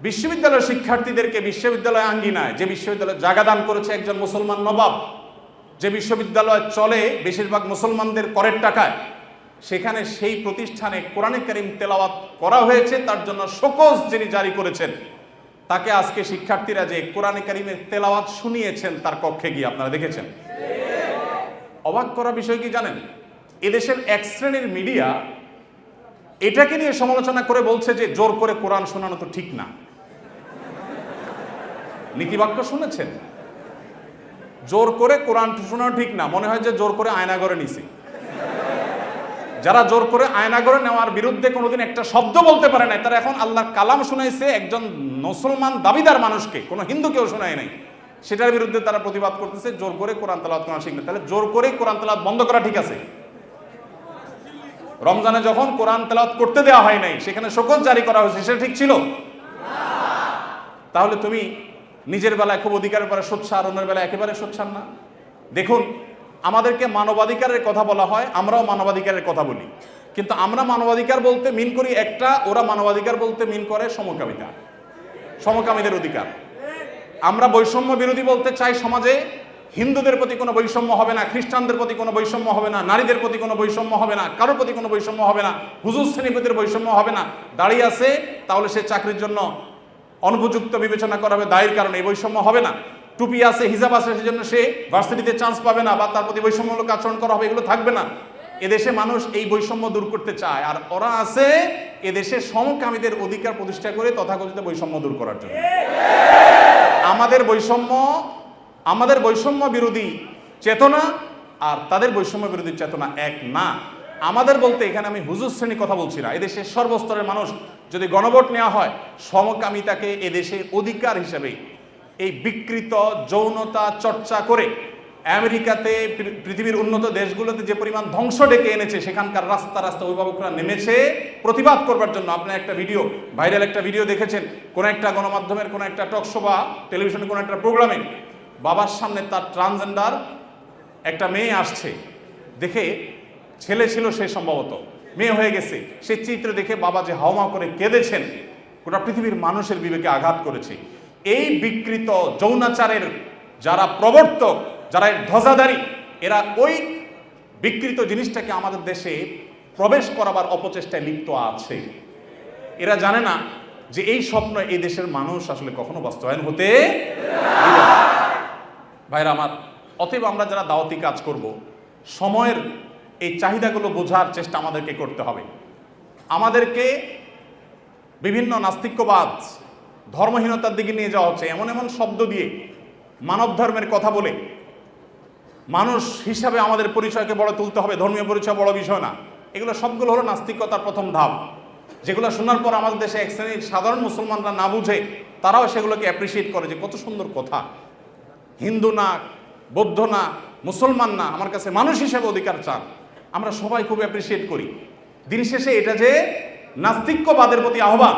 বিশ্ববিদ্যালয়ের শিক্ষার্থীদেরকে বিশ্ববিদ্যালয় আঙ্গিনায়, যে বিশ্ববিদ্যালয় জায়গা দান করেছে একজন মুসলমান নবাব, যে বিশ্ববিদ্যালয় চলে বেশিরভাগ মুসলমানদের করের টাকায়, সেখানে সেই প্রতিষ্ঠানে কোরআনে কারীম তেলাওয়াত করা হয়েছে, তার জন্য শোকজ যিনি জারি করেছেন, তাকে আজকে শিক্ষার্থীরা যে কোরআনে কারীমের তেলাওয়াত শুনিয়েছেন তার কক্ষে গিয়ে আপনারা দেখেছেন। অবাক করা বিষয় কি জানেন? এদেশের এক শ্রেণীর মিডিয়া এটাকে নিয়ে সমালোচনা করে বলছে যে জোর করে কোরআন শোনানো তো ঠিক না। নীতিবাক্য শুনেছেন? জোর করে কোরআন শোনানো ঠিক না, মনে হয় যে জোর করে আয়নাঘরে নিছি। যারা জোর করে আয়নাঘরে নেওয়ার বিরুদ্ধে কোনোদিন একটা শব্দ বলতে পারে নাই, তারা এখন আল্লাহর কালাম শুনাইছে একজন মুসলমান দাবিদার মানুষকে, কোনো হিন্দুকেও শোনায় নাই, সেটার বিরুদ্ধে তারা প্রতিবাদ করতেছে জোর করে কোরআন তেলাওয়াত করা ঠিক না। তাহলে জোর করে কোরআন তেলাওয়াত বন্ধ করা ঠিক আছে? রমজানে যখন কোরআন তেলাওয়াত করতে দেওয়া হয় নাই, সেখানে শোকজ জারি করা হয়েছে, সেটা ঠিক ছিল? তাহলে তুমি নিজের বেলায় খুব অধিকারের পরে সোচ্চার, অন্যের বেলায় একেবারে সোচ্চার না। দেখুন, আমাদেরকে মানবাধিকারের কথা বলা হয়, আমরাও মানবাধিকারের কথা বলি, কিন্তু আমরা মানবাধিকার বলতে মিন করি একটা, ওরা মানবাধিকার বলতে মিন করে সমকামিতা, সমকামীদের অধিকার। আমরা বৈষম্য বিরোধী বলতে চাই সমাজে হিন্দুদের প্রতি কোনো বৈষম্য হবে না, খ্রিস্টানদের প্রতি কোনো বৈষম্য হবে না, নারীদের প্রতি কোনো বৈষম্য হবে না, কারোর প্রতি কোনো বৈষম্য হবে না, হুজুর শ্রেণীপতির বৈষম্য হবে না। দাঁড়িয়ে আছে তাহলে সে চাকরির জন্য অনুপযুক্ত বিবেচনা করা হবে, দায়ের কারণে এই বৈষম্য হবে না। টুপি আছে, হিজাব আছে, সেজন্য সে ভার্সিটিতে চান্স পাবে না বা তার প্রতি বৈষম্যমূলক আচরণ করা হবে, এগুলো থাকবে না। এদেশে মানুষ এই বৈষম্য দূর করতে চায়, আর ওরা আছে এদেশে সমকামীদের অধিকার প্রতিষ্ঠা করে তথাকথিত বৈষম্য দূর করার জন্য। আমাদের বৈষম্য বিরোধী চেতনা আর তাদের বৈষম্য বিরোধী চেতনা এক না। আমাদের বলতে এখানে আমি হুজুর শ্রেণীর কথা বলছি না, এদেশের সর্বস্তরের মানুষ যদি গণভোট নেওয়া হয়, সমকামিতাকে এদেশে অধিকার হিসেবে এই বিকৃত যৌনতা চর্চা করে আমেরিকাতে, পৃথিবীর উন্নত দেশগুলোতে যে পরিমাণ ধ্বংস ডেকে এনেছে, সেখানকার রাস্তা রাস্তা অভিভাবকরা নেমেছে প্রতিবাদ করবার জন্য। আপনার একটা ভিডিও, ভাইরাল একটা ভিডিও দেখেছেন, কোন একটা গণমাধ্যমের কোন একটা টকশো বা টেলিভিশনের কোন একটা প্রোগ্রামে বাবার সামনে তার ট্রান্সজেন্ডার একটা মেয়ে আসছে, দেখে ছেলে ছিল সে, সম্ভবত মেয়ে হয়ে গেছে, সে চিত্র দেখে বাবা যে হাওমা করে কেঁদেছেন, গোটা পৃথিবীর মানুষের বিবেকে আঘাত করেছে। এই বিকৃত যৌনাচারের যারা প্রবর্তক, যারা এর ধ্বজাধারী, এরা ওই বিকৃত জিনিসটাকে আমাদের দেশে প্রবেশ করাবার অপচেষ্টায় লিপ্ত আছে। এরা জানে না যে এই স্বপ্ন এই দেশের মানুষ আসলে কখনো বাস্তবায়ন হতে দিবে না। ভাইরা আমার, অতএব আমরা যারা দাওয়াতি কাজ করব, সময়ের এই চাহিদাগুলো বোঝার চেষ্টা আমাদেরকে করতে হবে। আমাদেরকে বিভিন্ন নাস্তিক্যবাদ, ধর্মহীনতার দিকে নিয়ে যাওয়া হচ্ছে, এমন এমন শব্দ দিয়ে, মানব ধর্মের কথা বলে মানুষ হিসাবে আমাদের পরিচয়কে বড় তুলতে হবে, ধর্মীয় পরিচয় বড় বিষয় না। এগুলো সবগুলো হলো নাস্তিকতার প্রথম ধাপ, যেগুলো শোনার পর আমাদের দেশে এক শ্রেণীর সাধারণ মুসলমানরা না বুঝে তারাও সেগুলোকে অ্যাপ্রিসিয়েট করে যে কত সুন্দর কথা, হিন্দু না, বৌদ্ধ না, মুসলমান না, আমার কাছে মানুষ হিসেবে অধিকার চান। আমরা সবাই খুব অ্যাপ্রিসিয়েট করি। দিন শেষে এটা যে নাস্তিক্যবাদের প্রতি আহ্বান,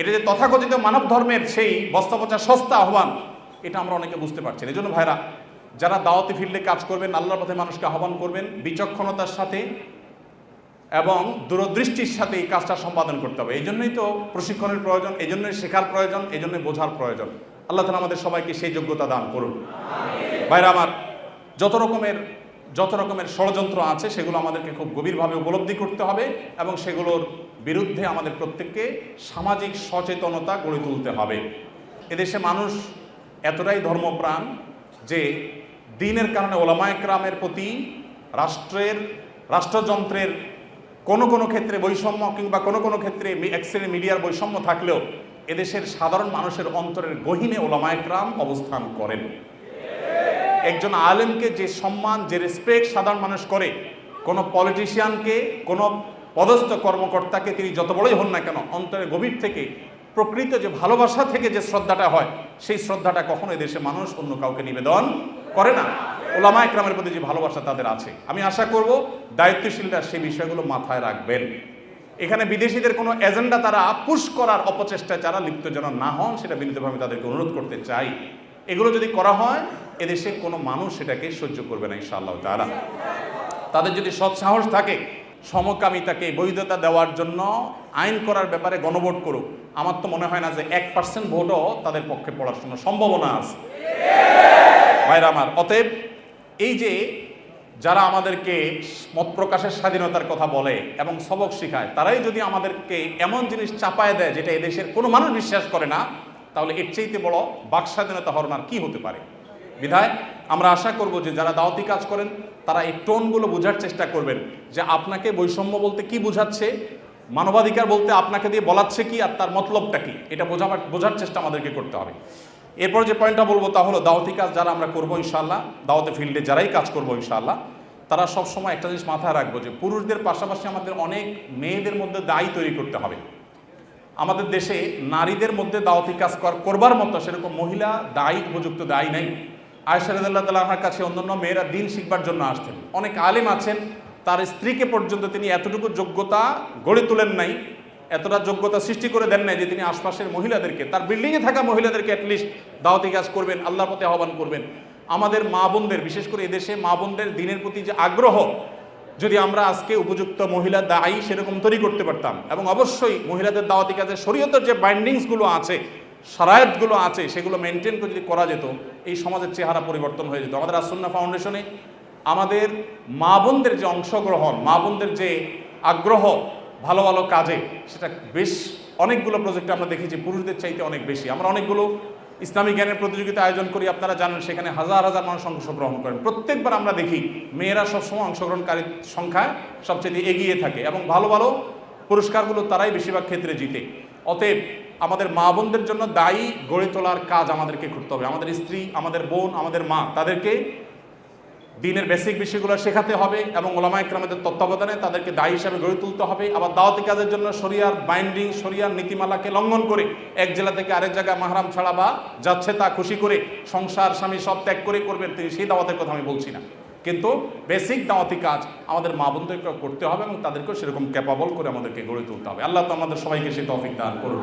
এটা যে তথাকথিত মানব ধর্মের সেই বস্তাপচা সস্তা আহ্বান, এটা আমরা অনেকে বুঝতে পারছি। এই জন্য ভাইরা, যারা দাওয়াতি ফিল্ডে কাজ করবেন, আল্লাহর পথে মানুষকে আহ্বান করবেন, বিচক্ষণতার সাথে এবং দূরদৃষ্টির সাথে এই কাজটা সম্পাদন করতে হবে। এই জন্যই তো প্রশিক্ষণের প্রয়োজন, এই জন্যই শেখার প্রয়োজন, এই জন্যই বোঝার প্রয়োজন। আল্লাহ তাআলা আমাদের সবাইকে সেই যোগ্যতা দান করুন। ভাইরা আমার, যত রকমের ষড়যন্ত্র আছে সেগুলো আমাদেরকে খুব গভীরভাবে উপলব্ধি করতে হবে এবং সেগুলোর বিরুদ্ধে আমাদের প্রত্যেককে সামাজিক সচেতনতা গড়ে তুলতে হবে। এদেশে মানুষ এতটাই ধর্মপ্রাণ যে দ্বীনের কারণে ওলামায়ে কেরামের প্রতি রাষ্ট্রযন্ত্রের কোনো ক্ষেত্রে বৈষম্য কিংবা কোনো ক্ষেত্রে এক শ্রেণীর মিডিয়ার বৈষম্য থাকলেও এদেশের সাধারণ মানুষের অন্তরের গহীনে ওলামায়ে কেরাম অবস্থান করেন। একজন আলেমকে যে সম্মান, যে রেসপেক্ট সাধারণ মানুষ করে, কোনো পলিটিশিয়ানকে, কোনো পদস্থ কর্মকর্তাকে তিনি যত বড়ই হন না কেন, অন্তরের গভীর থেকে প্রকৃত যে ভালোবাসা থেকে যে শ্রদ্ধাটা হয়, সেই শ্রদ্ধাটা কখনো এদেশে মানুষ অন্য কাউকে নিবেদন করে না। ওলামায়ে কেরামের প্রতি যে ভালোবাসা তাদের আছে, আমি আশা করব দায়িত্বশীলরা সেই বিষয়গুলো মাথায় রাখবেন। এখানে বিদেশিদের কোনো এজেন্ডা তারা পুশ করার অপচেষ্টায় যারা লিপ্ত যেন না হন, সেটা বিনীতভাবে তাদেরকে অনুরোধ করতে চাই। এগুলো যদি করা হয়, এদেশে কোনো মানুষ সেটাকে সহ্য করবে না ইনশাআল্লাহ তাআলা। তাদের যদি সৎ সাহস থাকে, সমকামিতাকে বৈধতা দেওয়ার জন্য আইন করার ব্যাপারে গণভোট করুক, আমার তো মনে হয় না যে 1% ভোটও তাদের পক্ষে পড়ার জন্য সম্ভাবনা আছে। ভাইরা আমার, অতএব এই যে যারা আমাদেরকে মত প্রকাশের স্বাধীনতার কথা বলে এবং সবক শিখায়, তারাই যদি আমাদেরকে এমন জিনিস চাপায় দেয় যেটা এদেশের কোনো মানুষ বিশ্বাস করে না, তাহলে এর চাইতে বড় বাক স্বাধীনতা হরমার কি হতে পারে। বিধায় আমরা আশা করব যে যারা দাওয়াতি কাজ করেন তারা এই টোনগুলো বোঝার চেষ্টা করবেন যে আপনাকে বৈষম্য বলতে কি বোঝাচ্ছে, মানবাধিকার বলতে আপনাকে দিয়ে বলাচ্ছে কি, আর তার মতলবটা কি, এটা বোঝার চেষ্টা আমাদেরকে করতে হবে। এরপর যে পয়েন্টটা বলবো তা হলো দাওয়াতি কাজ যারা আমরা করবো ইনশাআল্লাহ, দাওয়াতে ফিল্ডে যারাই কাজ করবো ইনশাআল্লাহ, তারা সবসময় একটা জিনিস মাথায় রাখবো যে পুরুষদের পাশাপাশি আমাদের অনেক মেয়েদের মধ্যে দায়ী তৈরি করতে হবে। আমাদের দেশে নারীদের মধ্যে দাওয়াতি কাজ করবার মতো সেরকম মহিলা দায়ী, উপযুক্ত দায়ী নাই। আয়েশা রাদিয়াল্লাহু তাআলা আনহার কাছে অন্যান্য মেয়েরা দিন শিখবার জন্য আসতেন। অনেক আলেম আছেন, তার স্ত্রীকে পর্যন্ত তিনি এতটুকু যোগ্যতা গড়ে তোলেন নাই, এতটা যোগ্যতা সৃষ্টি করে দেন নাই যে তিনি আশপাশের মহিলাদেরকে, তার বিল্ডিংয়ে থাকা মহিলাদেরকে অ্যাটলিস্ট দাওয়াতি কাজ করবেন, আল্লাহর পথে আহ্বান করবেন। আমাদের মা বোনদের, বিশেষ করে এদেশে মা বোনদের দিনের প্রতি যে আগ্রহ, যদি আমরা আজকে উপযুক্ত মহিলা দায়ী সেরকম তৈরি করতে পারতাম, এবং অবশ্যই মহিলাদের দাওয়াতি কাজে শরীয়তের যে বাইন্ডিংসগুলো আছে, শারায়াতগুলো আছে, সেগুলো মেনটেন করে যদি করা যেত, এই সমাজের চেহারা পরিবর্তন হয়ে যেত। আমাদের আসুন্নাহ ফাউন্ডেশনে আমাদের মা বোনদের যে অংশগ্রহণ, মা বোনদের যে আগ্রহ ভালো ভালো কাজে, সেটা বেশ অনেকগুলো প্রজেক্টে আমরা দেখেছি পুরুষদের চাইতে অনেক বেশি। আমরা অনেকগুলো ইসলামী জ্ঞানের প্রতিযোগিতা আয়োজন করি, আপনারা জানেন, সেখানে হাজার হাজার মানুষ অংশগ্রহণ করেন। প্রত্যেকবার আমরা দেখি মেয়েরা সবসময় অংশগ্রহণকারীর সংখ্যায় সবচেয়ে এগিয়ে থাকে এবং ভালো ভালো পুরস্কারগুলো তারাই বেশিরভাগ ক্ষেত্রে জিতে। অতএব আমাদের মা বোনদের জন্য দায়ী গড়ে তোলার কাজ আমাদেরকে করতে হবে। আমাদের স্ত্রী, আমাদের বোন, আমাদের মা, তাদেরকে দিনের বেসিক বিষয়গুলো শেখাতে হবে এবং ওলামায়ে কেরামদের তত্ত্বাবধানে তাদেরকে দায়ী হিসাবে গড়ে তুলতে হবে। আবার দাওয়াতি কাজের জন্য শরিয়ার বাইন্ডিং, শরিয়ার নীতিমালাকে লঙ্ঘন করে এক জেলা থেকে আরেক জায়গায় মাহরাম ছাড়া বা যাচ্ছে তা খুশি করে সংসার স্বামী সব ত্যাগ করে করবেন তিনি, সেই দাওয়াতের কথা আমি বলছি না, কিন্তু বেসিক দাওয়াতি কাজ আমাদের মা বোনদেরকে করতে হবে এবং তাদেরকেও সেরকম ক্যাপাবল করে আমাদেরকে গড়ে তুলতে হবে। আল্লাহ তো আমাদের সবাইকে সেই তৌফিক দান করুন।